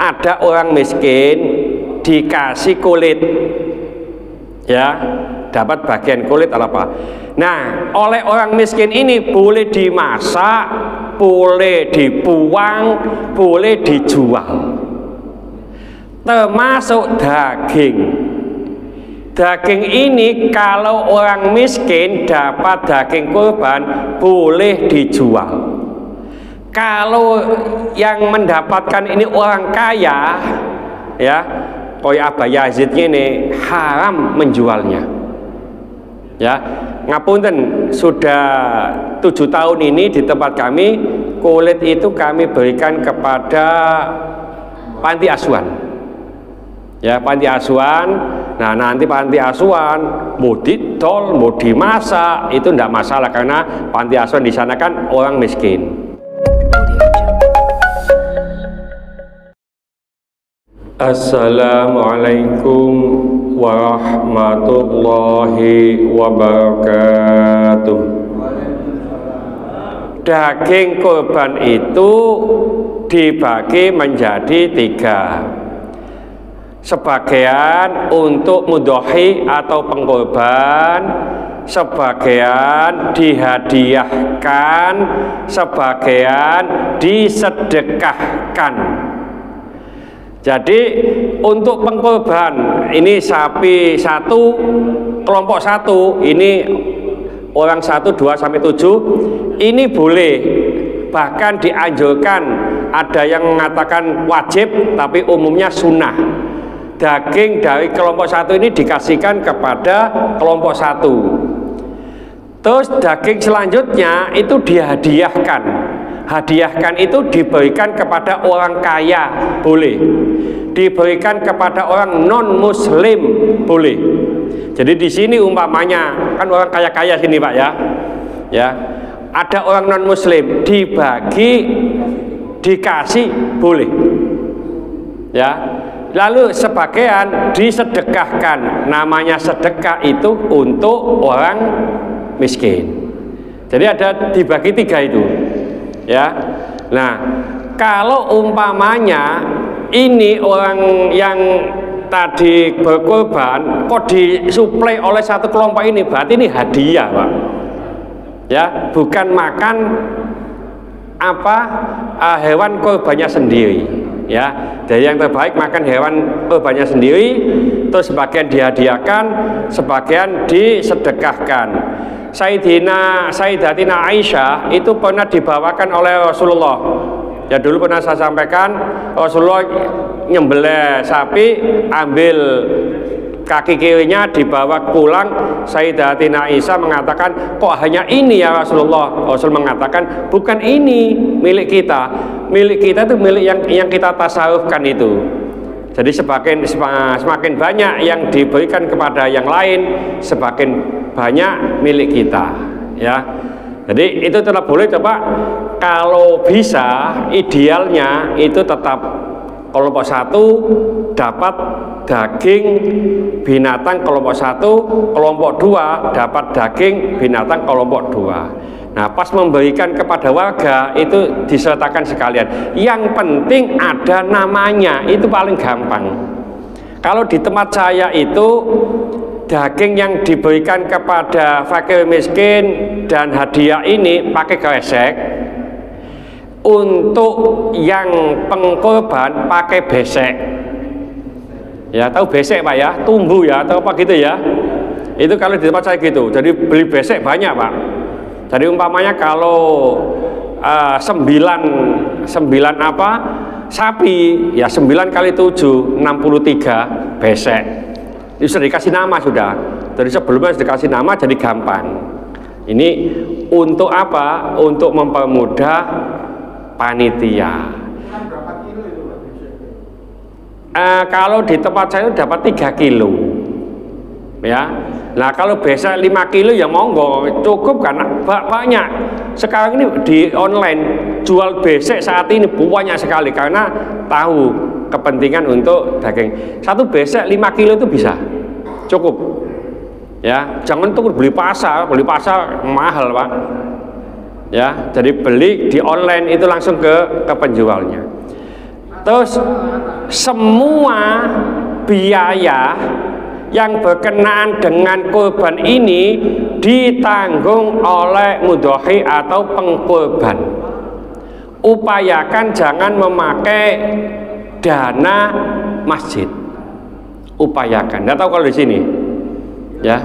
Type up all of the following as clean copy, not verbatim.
ada orang miskin dikasih kulit, ya, dapat bagian kulit atau apa. Nah, oleh orang miskin ini boleh dimasak, boleh dibuang, boleh dijual, termasuk daging. Daging ini kalau orang miskin dapat daging kurban boleh dijual. Kalau yang mendapatkan ini orang kaya, ya, koyo Abah Yazid ini haram menjualnya. Ya, ngapunten, sudah 7 tahun ini di tempat kami kulit itu kami berikan kepada panti asuhan. Ya, panti asuhan. Nah, nanti panti asuhan mau didol, mau dimasak itu tidak masalah karena panti asuhan di sana kan orang miskin. Assalamualaikum warahmatullahi wabarakatuh. Daging kurban itu dibagi menjadi 3. Sebagian untuk mudhohi atau pengkurban, sebagian dihadiahkan, sebagian disedekahkan. Jadi untuk pengkurban ini sapi 1, kelompok 1, ini orang 1, 2 sampai 7 ini boleh, bahkan dianjurkan. Ada yang mengatakan wajib tapi umumnya sunnah. Daging dari kelompok 1 ini dikasihkan kepada kelompok 1. Terus daging selanjutnya itu dihadiahkan. Hadiahkan itu diberikan kepada orang kaya, boleh. Diberikan kepada orang non muslim, boleh. Jadi di sini umpamanya kan orang kaya-kaya sini, Pak, ya. Ya. Ada orang non muslim dibagi, dikasih, boleh. Ya. Lalu sebagian disedekahkan. Namanya sedekah itu untuk orang miskin. Jadi ada dibagi 3 itu. Ya, nah kalau umpamanya ini orang yang tadi berkorban kok disuplai oleh satu kelompok ini, berarti ini hadiah, Pak. Ya, bukan makan hewan korbannya sendiri. Ya, jadi yang terbaik makan hewan korbannya sendiri, terus sebagian dihadiahkan, sebagian disedekahkan. Sayyidatina Aisyah itu pernah dibawakan oleh Rasulullah. Ya, dulu pernah saya sampaikan, Rasulullah nyembelih sapi, ambil kaki kirinya dibawa pulang. Sayyidatina Aisyah mengatakan, kok hanya ini ya Rasulullah? Rasul mengatakan, bukan ini milik kita. Milik kita itu milik yang kita tasarufkan itu. Jadi semakin banyak yang diberikan kepada yang lain, semakin banyak milik kita, ya. Jadi itu tetap boleh, coba kalau bisa idealnya itu tetap kelompok 1 dapat daging binatang kelompok 1, kelompok 2 dapat daging binatang kelompok 2. Nah, pas memberikan kepada warga itu disertakan sekalian. Yang penting ada namanya, itu paling gampang. Kalau di tempat saya itu daging yang diberikan kepada fakir miskin dan hadiah ini pakai kresek. Untuk yang pengkorban pakai besek. Ya, tahu besek, Pak, ya? Tumbuh ya atau apa gitu ya. Itu kalau di tempat saya gitu. Jadi beli besek banyak, Pak. Jadi umpamanya kalau 9 sapi, ya 9 kali 7 63 besek. Itu sudah dikasih nama sudah. Dari sebelumnya sudah dikasih nama, jadi gampang. Ini untuk apa? Untuk mempermudah panitia. Kalau di tempat saya dapat 3 kilo. Ya. Nah, kalau besek 5 kilo ya monggo, cukup karena banyak. Sekarang ini di online jual besek saat ini banyak sekali karena tahu kepentingan untuk daging. Satu besek 5 kilo itu bisa, cukup. Ya, jangan tunggu beli pasar mahal, Pak. Ya, jadi beli di online itu langsung ke penjualnya. Terus semua biaya yang berkenaan dengan kurban ini ditanggung oleh mudhohi atau pengkurban. Upayakan jangan memakai dana masjid. Upayakan. Nggak tahu kalau di sini, ya.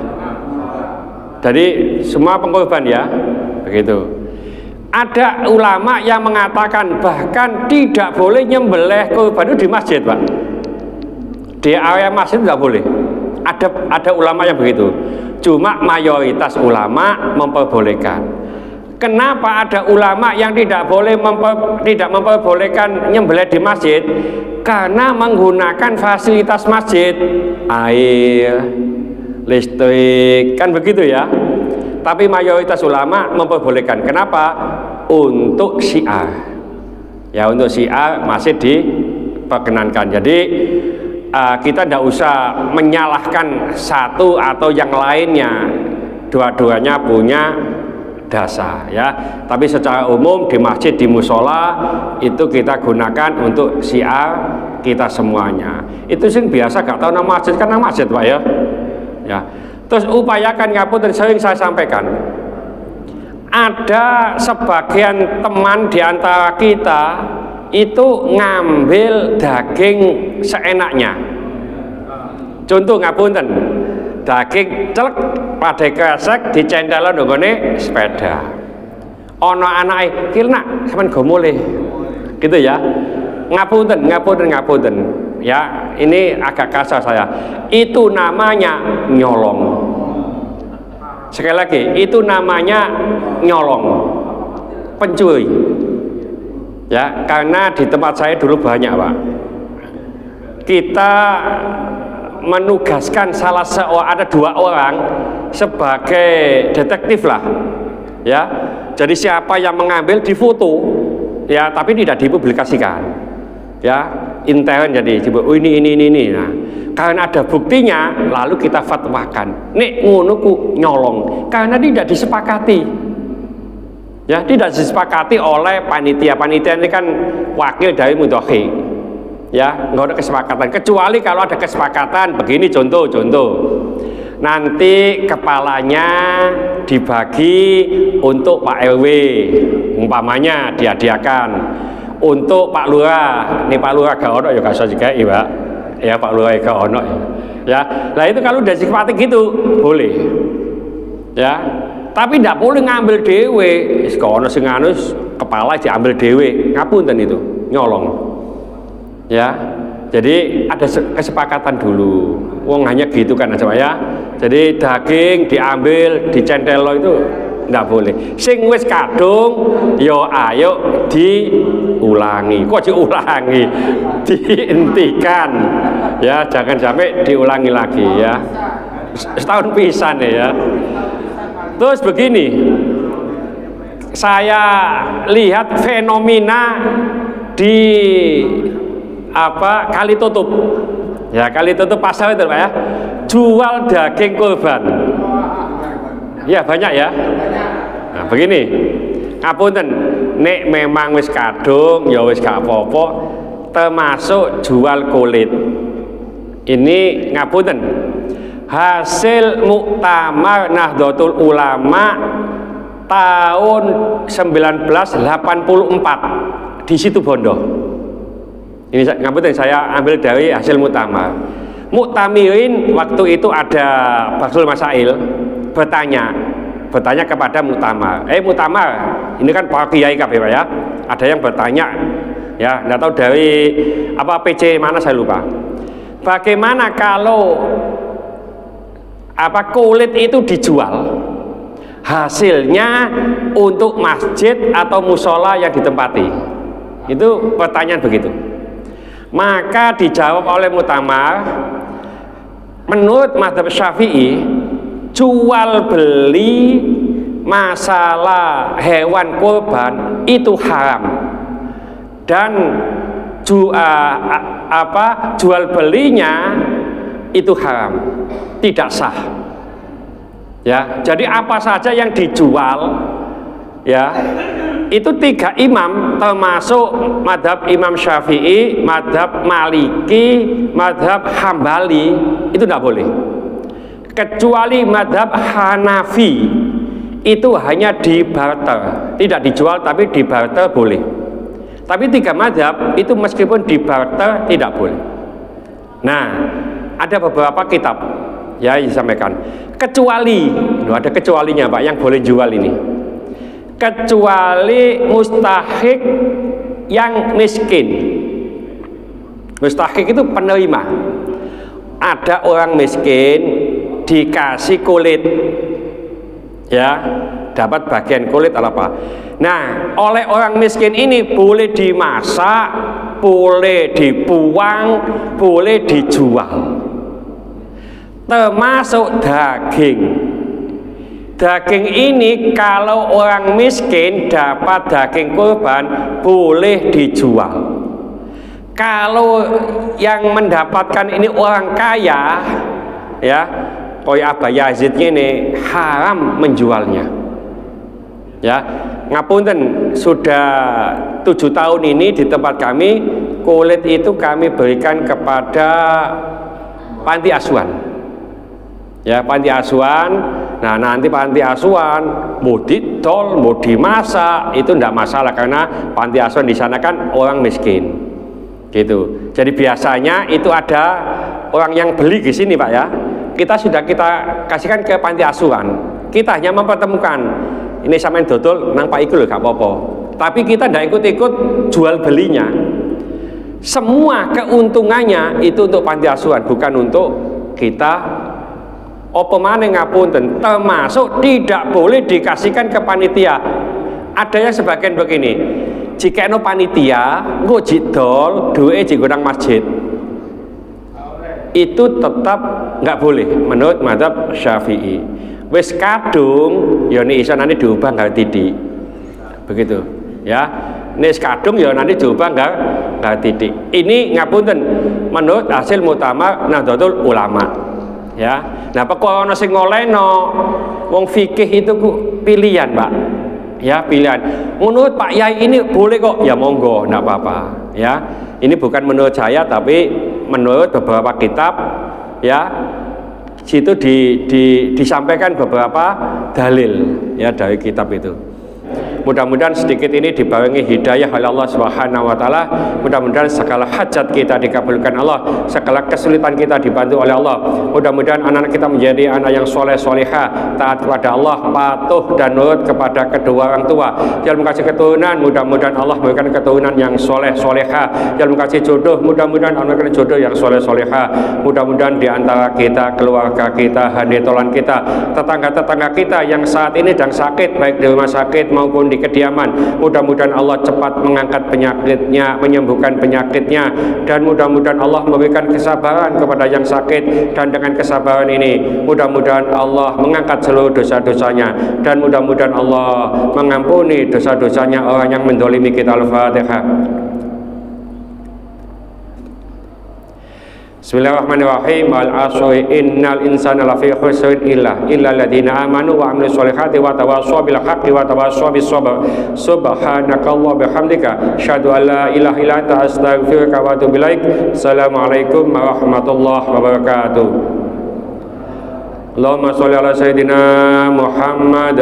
Jadi semua pengkurban ya, begitu. Ada ulama yang mengatakan bahkan tidak boleh nyembelih kurban itu di masjid, Pak. Di area masjid tidak boleh. Ada ulama yang begitu. Cuma mayoritas ulama memperbolehkan. Kenapa ada ulama yang tidak memperbolehkan nyembelih di masjid? Karena menggunakan fasilitas masjid, air, listrik, kan begitu ya. Tapi mayoritas ulama memperbolehkan. Kenapa? Untuk syiar. Ya, untuk syiar masih diperkenankan. Jadi kita tidak usah menyalahkan satu atau yang lainnya, dua-duanya punya dasar ya. Tapi secara umum di masjid, di musola itu kita gunakan untuk syiar kita semuanya. Itu sih biasa, gak tahu nama masjid kan nama masjid, Pak ya. Ya. Terus upayakan ngapunten, sering saya sampaikan. Ada sebagian teman di antara kita itu ngambil daging seenaknya. Contoh ngapunten, daging celek pada kresek dicendela nggone sepeda. Ono anake kilna sampean go mulih. Gitu ya. Ngapunten. Ya, ini agak kasar saya. Itu namanya nyolong. Sekali lagi, itu namanya nyolong, pencuri. Ya, karena di tempat saya dulu banyak, Pak. Kita menugaskan ada 2 orang sebagai detektif lah. Ya, jadi siapa yang mengambil difoto, ya, tapi tidak dipublikasikan. Ya, intern jadi ini. Nah, karena ada buktinya, lalu kita fatwakan. Nek ngono ku nyolong, karena tidak disepakati. Ya, tidak disepakati oleh panitia. Panitia ini kan wakil dari mudhohi. Ya, nggak ada kesepakatan. Kecuali kalau ada kesepakatan, begini contoh. Nanti kepalanya dibagi untuk Pak RW, umpamanya dihadiahkan. Untuk Pak Lurah, ini Pak Lurah gak ono ya gak usah juga, Pak. Ya, Pak Lurah gak ono ya. Nah itu kalau udah disepakati gitu boleh. Ya. Tapi tidak boleh ngambil dewe. Sekono sing anu kepala diambil dewe. Ngapunten itu, nyolong. Ya. Jadi ada kesepakatan dulu. Wong hanya gitu kan aja ya. Jadi daging diambil, dicentelo itu tidak boleh. Sing wis kadung yo ayo diulangi. Kok diulangi? Dihentikan. Ya, jangan sampai diulangi lagi ya. Setahun pisan ya. Terus begini, saya lihat fenomena di Kali Tutup. Ya, Kali Tutup pasar itu Pak ya. Jual daging kurban. Ya, banyak ya. Nah, begini. Ngapunten, nek memang wis kadung ya wis gak apa-apa, termasuk jual kulit. Ini ngapunten. Hasil muktamar Nahdlatul Ulama tahun 1984 di situ Bondo. Ini ngapunten, saya ambil dari hasil muktamar. Muktamirin waktu itu ada Basul Masail bertanya kepada muktamar. Muktamar, ini kan para kiai kabeh ya. Ada yang bertanya ya, enggak tahu dari PC mana saya lupa. Bagaimana kalau kulit itu dijual, hasilnya untuk masjid atau musola yang ditempati? Itu pertanyaan begitu. Maka dijawab oleh muktamar, menurut mazhab Syafi'i, jual beli masalah hewan kurban itu haram, dan jual belinya itu haram, tidak sah. Ya, jadi apa saja yang dijual ya itu 3 imam termasuk madhab Imam Syafi'i, madhab Maliki, madhab Hambali itu tidak boleh, kecuali madhab Hanafi itu hanya dibarter, tidak dijual tapi dibarter boleh. Tapi 3 madhab itu meskipun dibarter tidak boleh. Nah, ada beberapa kitab ya disampaikan kecuali, ada kecualinya Pak yang boleh jual ini, kecuali mustahik yang miskin. Mustahik itu penerima. Ada orang miskin dikasih kulit, ya, dapat bagian kulit atau apa. Nah, oleh orang miskin ini boleh dimasak, boleh dibuang, boleh dijual, termasuk daging. Daging ini kalau orang miskin dapat daging kurban boleh dijual. Kalau yang mendapatkan ini orang kaya, ya, koyo Abah Yazid ini haram menjualnya. Ya, ngapunten, sudah 7 tahun ini di tempat kami kulit itu kami berikan kepada panti asuhan. Ya, panti asuhan. Nah, nanti panti asuhan mau didol, mau dimasak itu tidak masalah karena panti asuhan di sana kan orang miskin, gitu. Jadi biasanya itu ada orang yang beli di sini Pak ya. Kita sudah kita kasihkan ke panti asuhan. Kita hanya mempertemukan ini sampean dodol nang Pak Iku lho gak apa-apa. Tapi kita tidak ikut-ikut jual belinya. Semua keuntungannya itu untuk panti asuhan, bukan untuk kita. Apa maneh ngapunten, termasuk tidak boleh dikasihkan ke panitia. Ada yang sebagian begini, jika no panitia nggo jidol duwe jigondang masjid, itu tetap nggak boleh menurut mazhab Syafi'i. Wis kadung ya nek iso nanti diubah nggak titik, begitu ya. Nek kadung ya nanti diubah nggak titik. Ini ngapunten menurut hasil muktamar Nahdlatul Ulama. Ya, nah pokoknya ono sing ngoleno, wong fikih itu pilihan Pak, ya pilihan. Menurut Pak Yai ini boleh kok, ya monggo, enggak apa-apa. Ya, ini bukan menurut saya, tapi menurut beberapa kitab, ya, situ disampaikan beberapa dalil, ya dari kitab itu. Mudah-mudahan sedikit ini dibarengi hidayah oleh Allah Subhanahu wa taala. Mudah-mudahan segala hajat kita dikabulkan Allah, segala kesulitan kita dibantu oleh Allah. Mudah-mudahan anak-anak kita menjadi anak yang soleh solehah, taat kepada Allah, patuh dan nurut kepada kedua orang tua. Jangan kasih keturunan, mudah-mudahan Allah memberikan keturunan yang soleh solehah. Jangan kasih jodoh, mudah-mudahan Allah memberikan jodoh yang soleh solehah. Mudah-mudahan di antara kita, keluarga kita, handetolan kita, tetangga-tetangga kita yang saat ini sedang sakit, baik di rumah sakit maupun di kediaman, mudah-mudahan Allah cepat mengangkat penyakitnya, menyembuhkan penyakitnya, dan mudah-mudahan Allah memberikan kesabaran kepada yang sakit, dan dengan kesabaran ini mudah-mudahan Allah mengangkat seluruh dosa-dosanya, dan mudah-mudahan Allah mengampuni dosa-dosanya orang yang mendolimi kita. Al-Fatihah. Bismillahirrahmanirrahim. Al-asri innal insana lafi khusrin illa alladziina amanu wa 'amilus solihati wa tawassaw bil haqqi wa tawassaw bis sabr. Subhanakallah bihamdika asyhadu an la ilaha illa anta astaghfiruka wa atubu ilaik. Assalamualaikum warahmatullahi wabarakatuh. Allahumma sholli ala sayyidina Muhammad